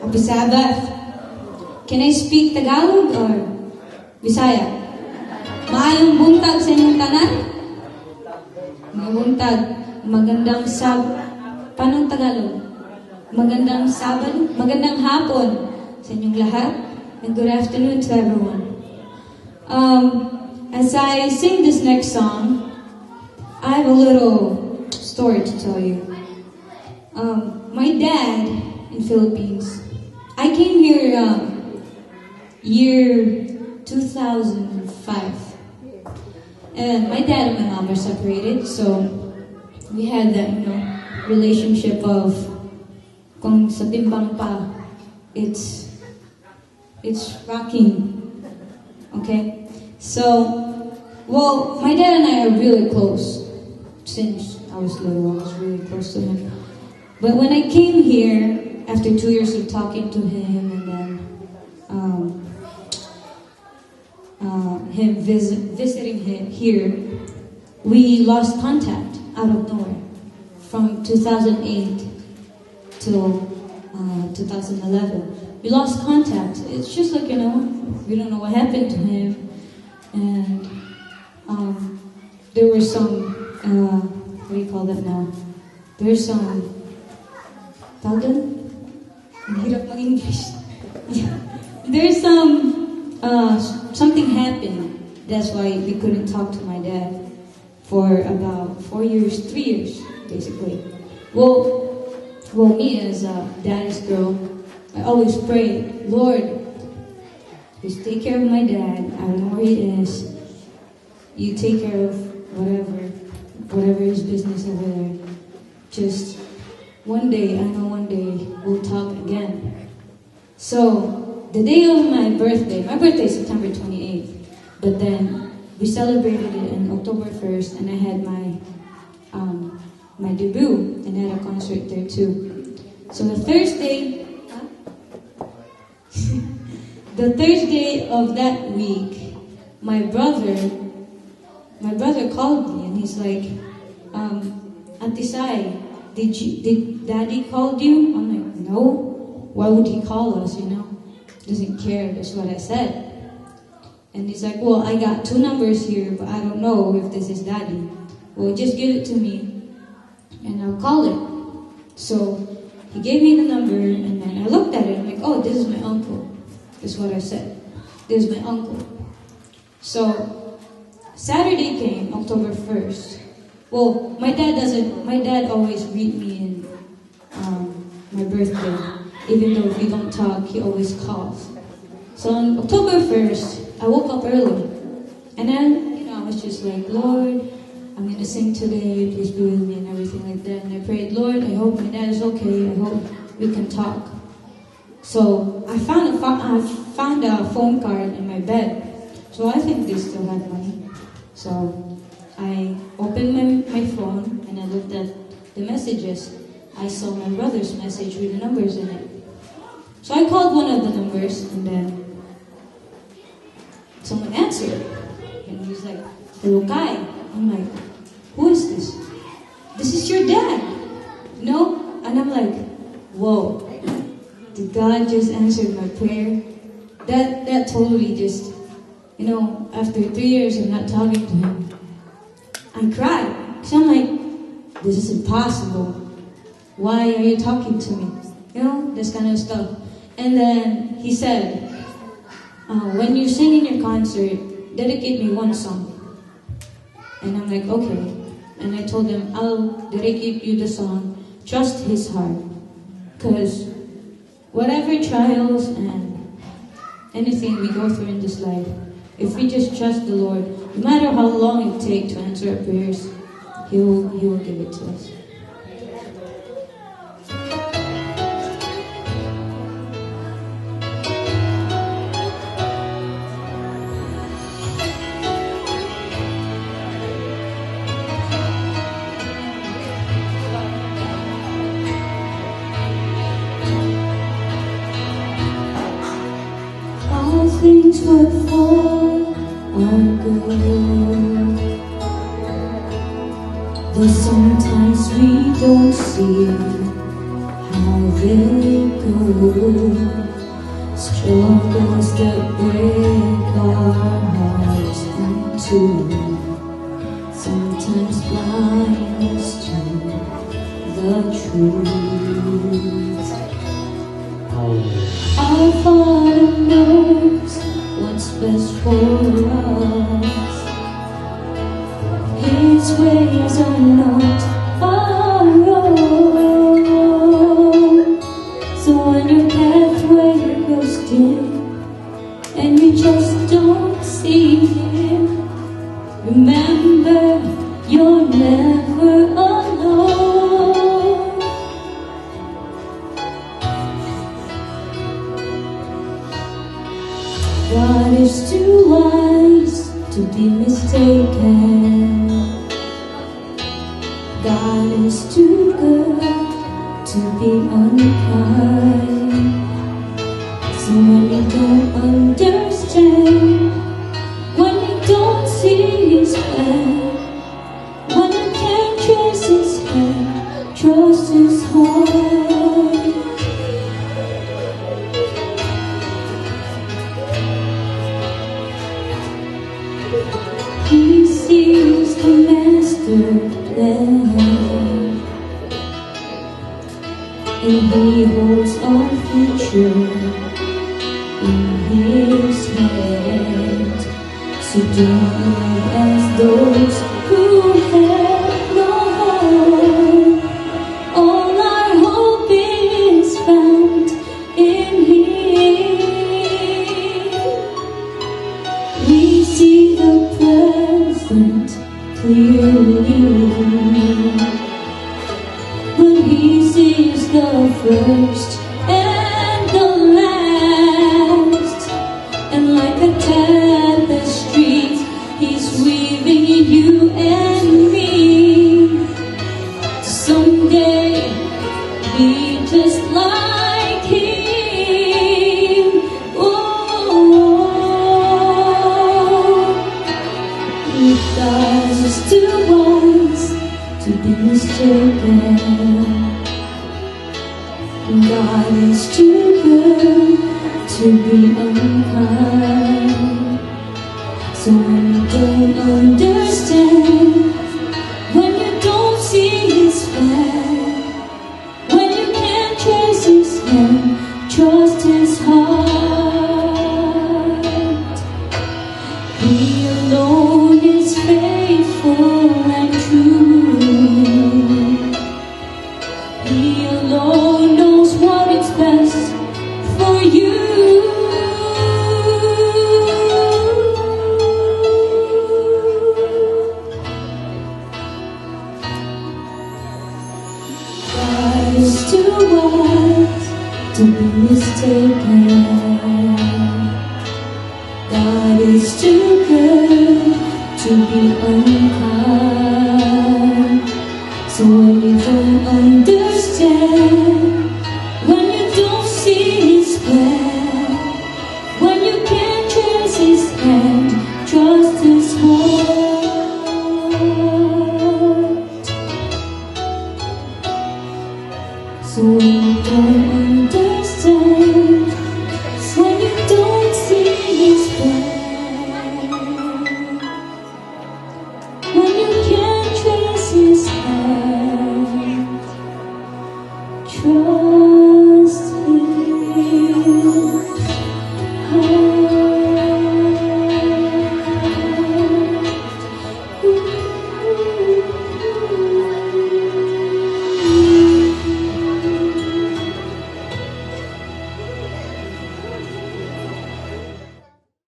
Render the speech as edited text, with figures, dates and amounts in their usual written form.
Happy Sabbath. Can I speak Tagalog or Bisaya? Maayong buntag sa inyong tanan? Mga buntag. Magandang Panong Tagalog? Magandang Sabado? Magandang hapon sa inyong lahat. And good afternoon to everyone. As I sing this next song, I have a little story to tell you. My dad in Philippines, I came here year 2005, and my dad and my mom are separated, so we had that relationship of kung sa timbang pa, it's rocking, okay? So, well, my dad and I are really close. Since I was little, I was really close to him. But when I came here, after 2 years of talking to him, and then him visiting him here, we lost contact out of nowhere. From 2008 till 2011, we lost contact. It's just like, we don't know what happened to him. And there were some, what do you call that now? There's some, ang hirap mag-English. There's something happened. That's why we couldn't talk to my dad for about 3 years, basically. Well, me as a daddy's girl, I always pray, Lord, please take care of my dad. I don't know where he is. You take care of whatever his business over there. Just one day we'll talk again. So, the day of my birthday is September 28th, but then we celebrated it on October 1st, and I had my debut, and I had a concert there too. So the Thursday of that week, my brother called me, and he's like, Ate Sai, did Daddy called you? I'm like, no. Why would he call us? Doesn't care. That's what I said. And he's like, well, I got 2 numbers here, but I don't know if this is Daddy. Well, just give it to me, and I'll call it. So he gave me the number, and then I looked at it. I'm like, oh, this is my uncle. That's what I said. This is my uncle. So Saturday came, October 1st. Well, my dad always greet me in my birthday. Even though if we don't talk, he always calls. So on October 1st, I woke up early. And then, I was just like, Lord, I'm going to sing today, please be with me and everything like that. And I prayed, Lord, I hope my dad is okay. I hope we can talk. So I found a phone card in my bed. So I think they still had money. So I opened my phone and I looked at the messages. I saw my brother's message with the numbers in it. So I called one of the numbers, and then someone answered. And he's like, hello, Kai. I'm like, who is this? This is your dad. And I'm like, whoa. Did God just answer my prayer? That totally just, after 3 years of not talking to him, I cried. Because I'm like, this is impossible. Why are you talking to me? This kind of stuff. And then he said, when you sing in your concert, dedicate me one song. And I'm like, okay. And I told him, I'll dedicate you the song, Trust His Heart. Because whatever trials and anything we go through in this life, if we just trust the Lord, no matter how long it takes to answer our prayers, He will give it to us. Things work for our good. Though sometimes we don't see how they go. Struggles that break our hearts into sometimes blind us to the truth. Our Father knows what's best for us. His ways are not our own. So when your pathway goes dim and you just don't see Him, remember you're never alone. God is too wise to be mistaken. God is too good to be unkind. So when you don't understand, when you don't see His plan, when you can't trace His hand, trust His heart. He sees the master plan, and He holds our future in His hand. So don't live as those who have no hope. All our hope is found in Him. We see the present clearly when He sees the first and the last, and like a tapestry He's weaving you and me to someday be just like Him. God is too wise to be mistaken. God is too good to be unkind. So when you don't understand, when you don't see His plan, when you can't trace His hand, trust His heart. He alone is faithful and true. He alone knows what is best for you. God is too wise to be mistaken. God is too good to be unkind. So when you don't understand, when you don't see His plan, when you can't trace His hand, trust His heart. So when you don't understand, when you don't see His plan, when you can't trace His hand, trust